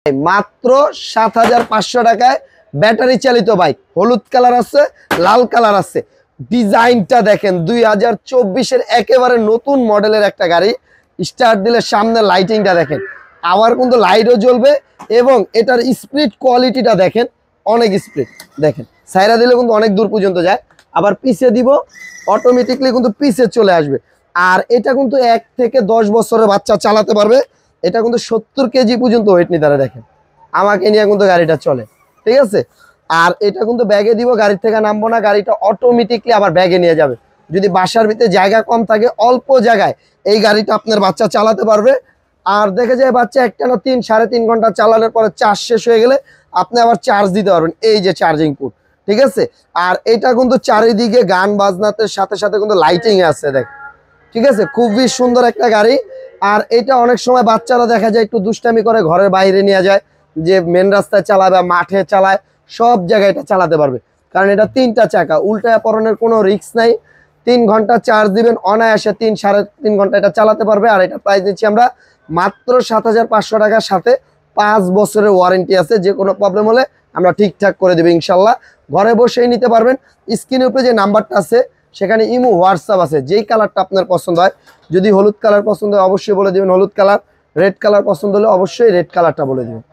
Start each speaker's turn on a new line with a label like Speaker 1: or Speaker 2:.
Speaker 1: মাত্র ৭৫০০ টাকায় ব্যাটারি চালিত বাইক। হলুদ কালার আছে, লাল কালার আছে। ডিজাইনটা দেখেন 2024-এর একেবারে নতুন মডেলের একটা গাড়ি। স্টার্ট দিলে সামনে লাইটিংটা দেখেন, আবার কিন্তু লাইটও জ্বলবে এবং এটার স্পিড কোয়ালিটিটা দেখেন, অনেক স্পিড দেখেন। সাইরা দিলে কিন্তু অনেক দূর পর্যন্ত যায়। আবার পিছে দিব, অটোমেটিকলি কিন্তু পিছে চলে আসবে। আর এটা কিন্তু 1 থেকে 10 বছরের বাচ্চা চালাতে পারবে। এটা কিন্তু 70 কেজি পর্যন্ত ওয়েট নিতে পারে। দেখেন আমাকে নিয়ে কিন্তু গাড়িটা চলে, ঠিক আছে। আর এটা কিন্তু ব্যাগে দিব, গাড়ির থেকে নামবো না, গাড়িটা অটোমেটিকলি আবার ব্যাগে নিয়ে যাবে। যদি বাসার ভিতরে জায়গা কম থাকে, অল্প জায়গায় এই গাড়িটা আপনার বাচ্চা চালাতে পারবে। আর দেখা যায় বাচ্চা একটানা 3-3.5 ঘন্টা চালানোর পরে চার্জ শেষ হয়ে গেলে আপনি আবার চার্জ দিতে পারবেন, এই যে চার্জিং পোর্ট, ঠিক আছে। আর এটা কিন্তু চারিদিকে গান বাজনাতে সাথে সাথে কিন্তু লাইটিং আছে, দেখ, ঠিক আছে। খুবই সুন্দর একটা গাড়ি। আর এটা অনেক সময় বাচ্চারা দেখা যায় একটু দুষ্টামি করে, ঘরের বাইরে নিয়ে যায়, যে মেন রাস্তায় চালায় বা মাঠে চালায়, সব জায়গায় এটা চালাতে পারবে। কারণ এটা 3টা চাকা, উল্টায় পড়ানোর কোনো রিস্ক নাই। 3 ঘন্টা চার্জ দিবেন, অনায়াসে 3-3.5 ঘন্টা এটা চালাতে পারবে। আর এটা প্রাইস দিচ্ছি আমরা মাত্র ৭৫০০ টাকার সাথে 5 বছরের ওয়ারেন্টি আছে। যে কোনো প্রবলেম হলে আমরা ঠিকঠাক করে দেবো ইনশাল্লাহ। ঘরে বসেই নিতে পারবেন। স্ক্রিনের উপরে যে নাম্বারটা আছে সেখানে ইমো, হোয়াটসঅ্যাপ আছে। যেই কালারটা আপনার পছন্দ হয়, যদি হলুদ কালার পছন্দ হয় অবশ্যই বলে দেবেন হলুদ কালার, রেড কালার পছন্দ হলে অবশ্যই রেড কালারটা বলে দেবেন।